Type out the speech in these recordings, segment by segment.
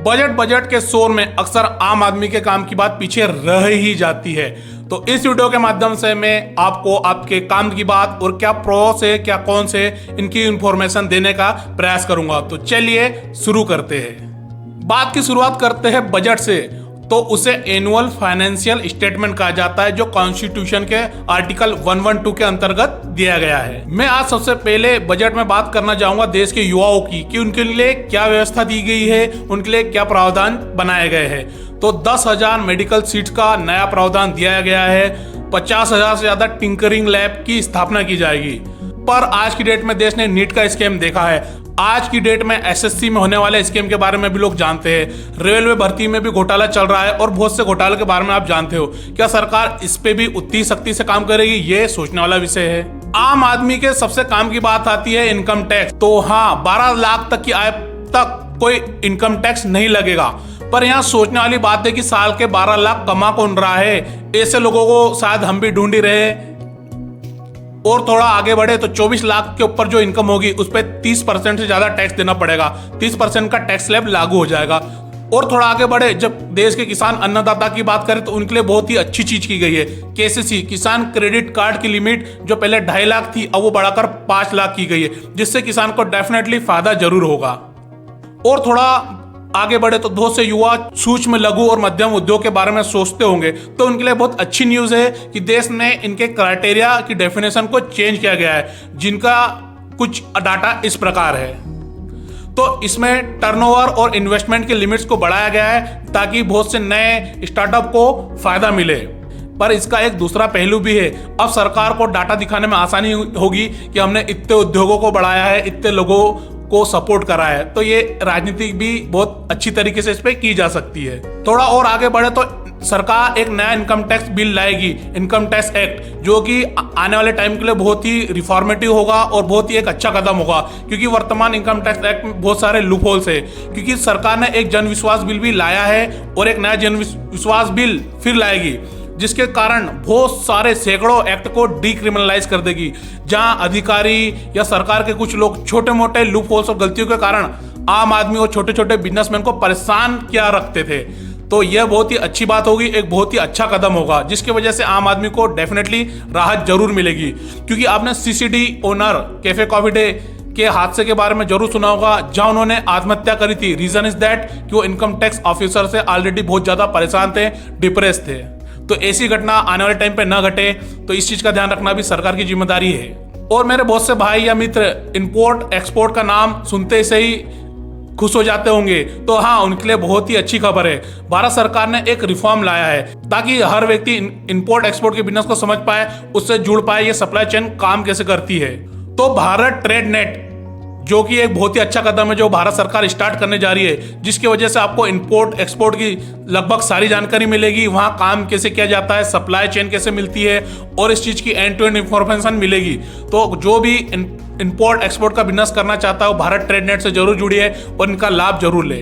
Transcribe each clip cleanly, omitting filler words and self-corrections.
Budget budget के शोर में अक्सर आम आदमी के काम की बात पीछे रह ही जाती है। तो इस वीडियो के माध्यम से मैं आपको आपके काम की बात और क्या प्रोस है क्या कौन से इनकी इंफॉर्मेशन देने का प्रयास करूंगा। तो चलिए शुरू करते हैं। बात की शुरुआत करते हैं बजट से। तो उसे एनुअल फाइनेंशियल स्टेटमेंट कहा जाता है, जो कॉन्स्टिट्यूशन के आर्टिकल 112 के अंतर्गत दिया गया है। मैं आज सबसे पहले बजट में बात करना चाहूंगा देश के युवाओं की कि उनके लिए क्या व्यवस्था दी गई है, उनके लिए क्या प्रावधान बनाए गए हैं। तो 10,000 मेडिकल सीट्स का नया प्रावधान दिया गया है। 50,000 से ज्यादा टिंकरिंग लैब की स्थापना की जाएगी। पर आज की डेट में देश ने नीट का स्कैम देखा है। आज की डेट में एसएससी में होने वाले स्कैम के बारे में भी लोग जानते हैं। रेलवे भर्ती में भी घोटाला चल रहा है और बहुत से घोटाले के बारे में आप जानते हो। क्या सरकार इस पे भी उतनी सख्ती से काम करेगी, ये सोचने वाला विषय है। आम आदमी के सबसे काम की बात आती है इनकम टैक्स। तो हाँ, 12 लाख तक की आय तक कोई इनकम टैक्स नहीं लगेगा। पर यहाँ सोचने वाली बात है कि साल के 12 लाख कमा कौन रहा है। ऐसे लोगों को शायद हम भी ढूंढ ही रहे हैं। और थोड़ा आगे बढ़े तो 24 लाख के ऊपर जो इनकम होगी उस पर 30% से ज्यादा टैक्स देना पड़ेगा। 30% का टैक्स स्लैब लागू हो जाएगा। और थोड़ा आगे बढ़े, जब देश के किसान अन्नदाता की बात करें तो उनके लिए बहुत ही अच्छी चीज की गई है। केसीसी किसान क्रेडिट कार्ड की लिमिट जो पहले 2.5 लाख थी, अब वो बढ़ाकर 5 लाख की गई है, जिससे किसान को डेफिनेटली फायदा जरूर होगा। और थोड़ा आगे बढ़े तो बहुत से युवा सूक्ष्म लघु और मध्यम उद्योग के बारे में सोचते होंगे, तो उनके लिए बहुत अच्छी न्यूज है कि देश में इनके क्राइटेरिया की डेफिनेशन को चेंज किया गया है, जिनका कुछ डाटा इस प्रकार है। तो इसमें टर्नओवर और इन्वेस्टमेंट के लिमिट्स को बढ़ाया गया है ताकि बहुत से नए स्टार्टअप को फायदा मिले। पर इसका एक दूसरा पहलू भी है। अब सरकार को डाटा दिखाने में आसानी होगी कि हमने इतने उद्योगों को बढ़ाया है, इतने लोगों को सपोर्ट करा है। तो ये राजनीति भी बहुत अच्छी तरीके से इस पे की जा सकती है। थोड़ा और आगे बढ़े तो सरकार एक नया इनकम टैक्स बिल लाएगी, इनकम टैक्स एक्ट, जो कि आने वाले टाइम के लिए बहुत ही रिफॉर्मेटिव होगा और बहुत ही एक अच्छा कदम होगा। क्योंकि वर्तमान इनकम टैक्स एक्ट में बहुत सारे लूप होल्स है। क्योंकि सरकार ने एक जन विश्वास बिल भी लाया है और एक नया जन विश्वास बिल फिर लाएगी, जिसके कारण बहुत सारे सैकड़ों एक्ट को डीक्रिमिनलाइज कर देगी। जहां अधिकारी या सरकार के कुछ लोग छोटे मोटे लूप होल्स और गलतियों के कारण आम आदमी और छोटे छोटे बिजनेसमैन को परेशान किया रखते थे। तो यह बहुत ही अच्छी बात होगी, एक बहुत ही अच्छा कदम होगा, जिसकी वजह से आम आदमी को डेफिनेटली राहत जरूर मिलेगी। क्योंकि आपने CCD owner cafe coffee day के हादसे के बारे में जरूर सुना होगा, जहां उन्होंने आत्महत्या करी थी। रीजन इज दैट कि वो इनकम टैक्स ऑफिसर से ऑलरेडी बहुत ज्यादा परेशान थे, डिप्रेस थे। तो ऐसी घटना आने वाले टाइम पे ना घटे, तो इस चीज का ध्यान रखना भी सरकार की जिम्मेदारी है। और मेरे बहुत से भाई या मित्र इंपोर्ट एक्सपोर्ट का नाम सुनते से ही खुश हो जाते होंगे। तो हाँ, उनके लिए बहुत ही अच्छी खबर है। भारत सरकार ने एक रिफॉर्म लाया है ताकि हर व्यक्ति इंपोर्ट एक्सपोर्ट के बिजनेस को समझ पाए, उससे जुड़ पाए, ये सप्लाई चेन काम कैसे करती है। तो भारत ट्रेड नेट, जो कि एक बहुत ही अच्छा कदम है जो भारत सरकार स्टार्ट करने जा रही है, जिसकी वजह से आपको इंपोर्ट एक्सपोर्ट की लगभग सारी जानकारी मिलेगी। वहां काम कैसे किया जाता है, सप्लाई चेन कैसे मिलती है, और इस चीज की एंड टू एंड इंफॉर्मेशन मिलेगी। तो जो भी इंपोर्ट एक्सपोर्ट का बिजनेस करना चाहता है वो भारत ट्रेड नेट से जरूर जुड़िए और इनका लाभ जरूर ले।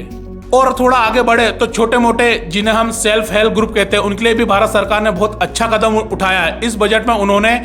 और थोड़ा आगे बढ़े तो छोटे मोटे जिन्हें हम सेल्फ हेल्प ग्रुप कहते हैं, उनके लिए भी भारत सरकार ने बहुत अच्छा कदम उठाया है। इस बजट में उन्होंने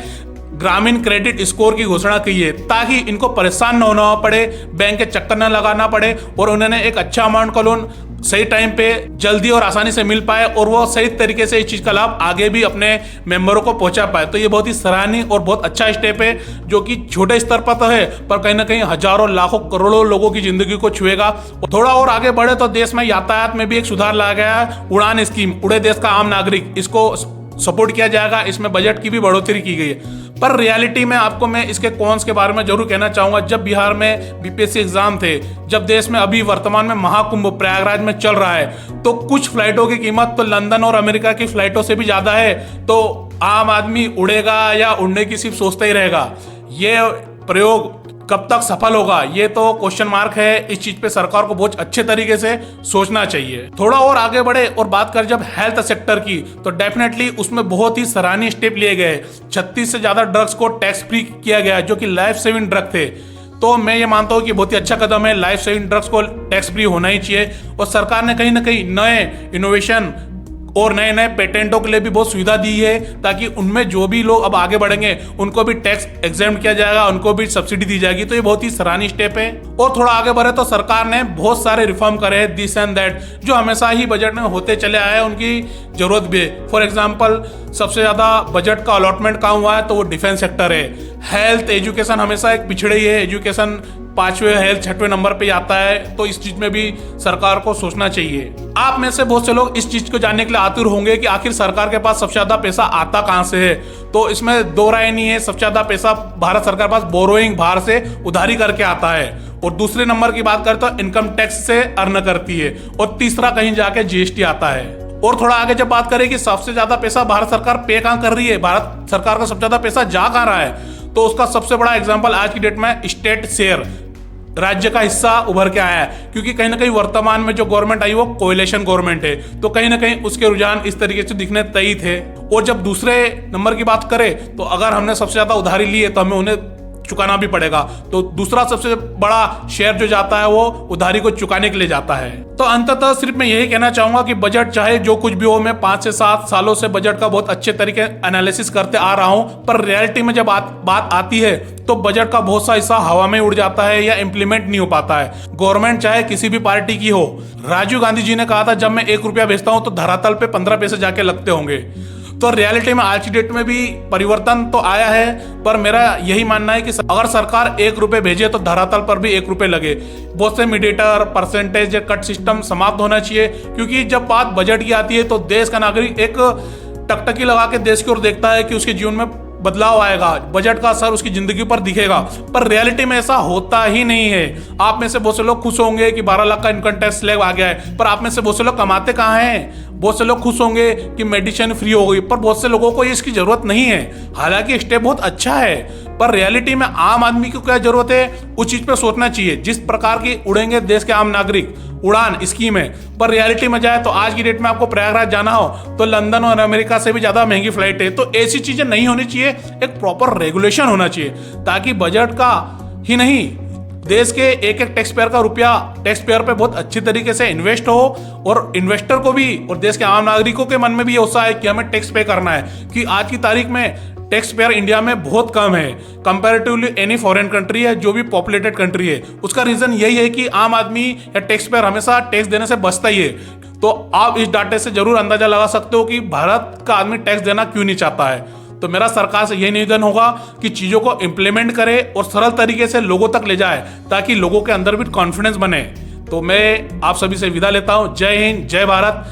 ग्रामीण क्रेडिट स्कोर की घोषणा की है ताकि इनको परेशान न होना पड़े, बैंक के चक्कर न लगाना पड़े, और उन्होंने एक अच्छा अमाउंट का लोन सही टाइम पे जल्दी और आसानी से मिल पाए और वो सही तरीके से इस चीज का लाभ आगे भी अपने मेंबरों को पहुंचा पाए। तो ये बहुत ही सराहनीय और बहुत अच्छा स्टेप है, जो कि छोटे स्तर पर तो है पर कहीं ना कहीं हजारों लाखों करोड़ों लोगों की जिंदगी को छुएगा। थोड़ा और आगे बढ़े तो देश में यातायात में भी एक सुधार लाया गया है। उड़ान स्कीम, उड़े देश का आम नागरिक, इसको सपोर्ट किया जाएगा। इसमें बजट की भी बढ़ोतरी की गई है। पर रियलिटी में आपको मैं इसके कॉन्स के बारे में जरूर कहना चाहूंगा। जब बिहार में बीपीएससी एग्जाम थे, जब देश में अभी वर्तमान में महाकुंभ प्रयागराज में चल रहा है, तो कुछ फ्लाइटों की कीमत तो लंदन और अमेरिका की फ्लाइटों से भी ज्यादा है। तो आम आदमी उड़ेगा या उड़ने की सिर्फ सोचता ही रहेगा। ये प्रयोग कब तक सफल होगा, ये तो क्वेश्चन मार्क है। इस चीज पे सरकार को बहुत अच्छे तरीके से सोचना चाहिए। थोड़ा और आगे बढ़े और बात कर जब हेल्थ सेक्टर की, तो डेफिनेटली उसमें बहुत ही सराहनीय स्टेप लिए गए। 36 से ज्यादा ड्रग्स को टैक्स फ्री किया गया, जो कि लाइफ सेविंग ड्रग थे। तो मैं ये मानता हूँ कि बहुत ही अच्छा कदम है। लाइफ सेविंग ड्रग्स को टैक्स फ्री होना ही चाहिए। और सरकार ने कहीं ना कहीं नए इनोवेशन और नए नए पेटेंटों के लिए भी बहुत सुविधा दी है, ताकि उनमें जो भी लोग अब आगे बढ़ेंगे उनको भी टैक्स एग्जेम्प्ट किया जाएगा, उनको भी सब्सिडी दी जाएगी। तो ये बहुत ही सराहनीय स्टेप है। और थोड़ा आगे बढ़े तो सरकार ने बहुत सारे रिफॉर्म करे हैं, दिस एंड दैट, जो हमेशा ही बजट में होते चले आए हैं, उनकी जरूरत भी है। फॉर एग्जाम्पल सबसे ज्यादा बजट का अलॉटमेंट कहाँ हुआ है तो वो डिफेंस सेक्टर है। हेल्थ एजुकेशन हमेशा एक पिछड़े ही है, एजुकेशन 5वें, हेल्थ 6वें नंबर पे आता है। तो इस चीज में भी सरकार को सोचना चाहिए। आप में से बहुत से लोग इस चीज को जानने के लिए आतुर होंगे कि आखिर सरकार के पास सबसे ज्यादा पैसा आता कहां से है। तो इसमें दो राय नहीं है, सबसे ज्यादा पैसा भारत सरकार पास बोरोइंग, बाहर से उधारी करके आता है। और दूसरे नंबर की बात करें तो इनकम टैक्स से अर्न करती है। और तीसरा कहीं जाके जीएसटी आता है। और थोड़ा आगे जब बात करें कि सबसे ज्यादा पैसा भारत सरकार पे कहां कर रही है, भारत सरकार का सबसे ज्यादा पैसा जा कहां रहा है, तो उसका सबसे बड़ा एग्जाम्पल आज की डेट में स्टेट शेयर, राज्य का हिस्सा उभर के आया है। क्योंकि कहीं ना कहीं वर्तमान में जो गवर्नमेंट आई वो कोएलिशन गवर्नमेंट है, तो कहीं ना कहीं उसके रुझान इस तरीके से दिखने तय थे। और जब दूसरे नंबर की बात करें तो अगर हमने सबसे ज्यादा उधारी ली है तो हमें उन्हें चुकाना भी पड़ेगा। तो दूसरा सबसे बड़ा शेयर जो जाता है वो उधारी को चुकाने के लिए जाता है। तो अंततः सिर्फ मैं यही कहना चाहूंगा कि बजट चाहे जो कुछ भी हो, मैं 5 से 7 सालों से बजट का बहुत अच्छे तरीके एनालिसिस करते आ रहा हूं, पर रियलिटी में जब बात आती है तो बजट का बहुत सा हिस्सा हवा में उड़ जाता है या इम्प्लीमेंट नहीं हो पाता है। गवर्नमेंट चाहे किसी भी पार्टी की हो, राजीव गांधी जी ने कहा था जब मैं 1 रुपया भेजता हूं तो धरातल पे 15 पैसे जाके लगते होंगे। तो रियलिटी में आज की डेट में भी परिवर्तन तो आया है, पर मेरा यही मानना है कि अगर सरकार 1 रुपये भेजे तो धरातल पर भी 1 रुपये लगे। बहुत से मीडिएटर, परसेंटेज या कट सिस्टम समाप्त होना चाहिए। क्योंकि जब बात बजट की आती है तो देश का नागरिक एक टकटकी लगा के देश की ओर देखता है कि उसके जीवन में बदलाव आएगा, बजट का असर उसकी जिंदगी पर दिखेगा। पर रियलिटी में ऐसा होता ही नहीं है। आप में से बहुत से लोग खुश होंगे कि 12 लाख का इनकम टैक्स स्लैब आ गया है, पर आप में से बहुत से लोग कमाते कहाँ हैं। बहुत से लोग खुश होंगे कि मेडिसिन फ्री हो गई, पर बहुत से लोगों को इसकी जरूरत नहीं है। हालांकि स्टेप बहुत अच्छा है, पर रियलिटी में आम आदमी को क्या जरूरत है उस चीज पे सोचना चाहिए। जिस प्रकार की उड़ेंगे देश के आम नागरिक उड़ान स्कीम है, पर रियलिटी में जाए तो आज की डेट में आपको प्रयागराज जाना हो तो लंदन और अमेरिका से भी ज्यादा महंगी फ्लाइट है। तो ऐसी चीजें नहीं होनी चाहिए, एक प्रॉपर रेगुलेशन होना चाहिए, ताकि बजट का ही नहीं देश के एक एक टैक्स पेयर का रुपया टैक्स पेयर पे बहुत अच्छी तरीके से इन्वेस्ट हो, और इन्वेस्टर को भी और देश के आम नागरिकों के मन में भी ये उत्साह है कि हमें टैक्स पे करना है। कि आज की तारीख में टैक्स पेयर इंडिया में बहुत कम है कंपैरेटिवली एनी फॉरेन कंट्री है जो भी पॉपुलेटेड कंट्री है। उसका रीजन यही है कि आम आदमी या टैक्स पेयर हमेशा टैक्स देने से बचता ही है। तो आप इस डाटे से जरूर अंदाजा लगा सकते हो कि भारत का आदमी टैक्स देना क्यों नहीं चाहता है। तो मेरा सरकार से यही निवेदन होगा कि चीजों को इंप्लीमेंट करे और सरल तरीके से लोगों तक ले जाए, ताकि लोगों के अंदर भी कॉन्फिडेंस बने। तो मैं आप सभी से विदा लेता हूं। जय हिंद, जय भारत।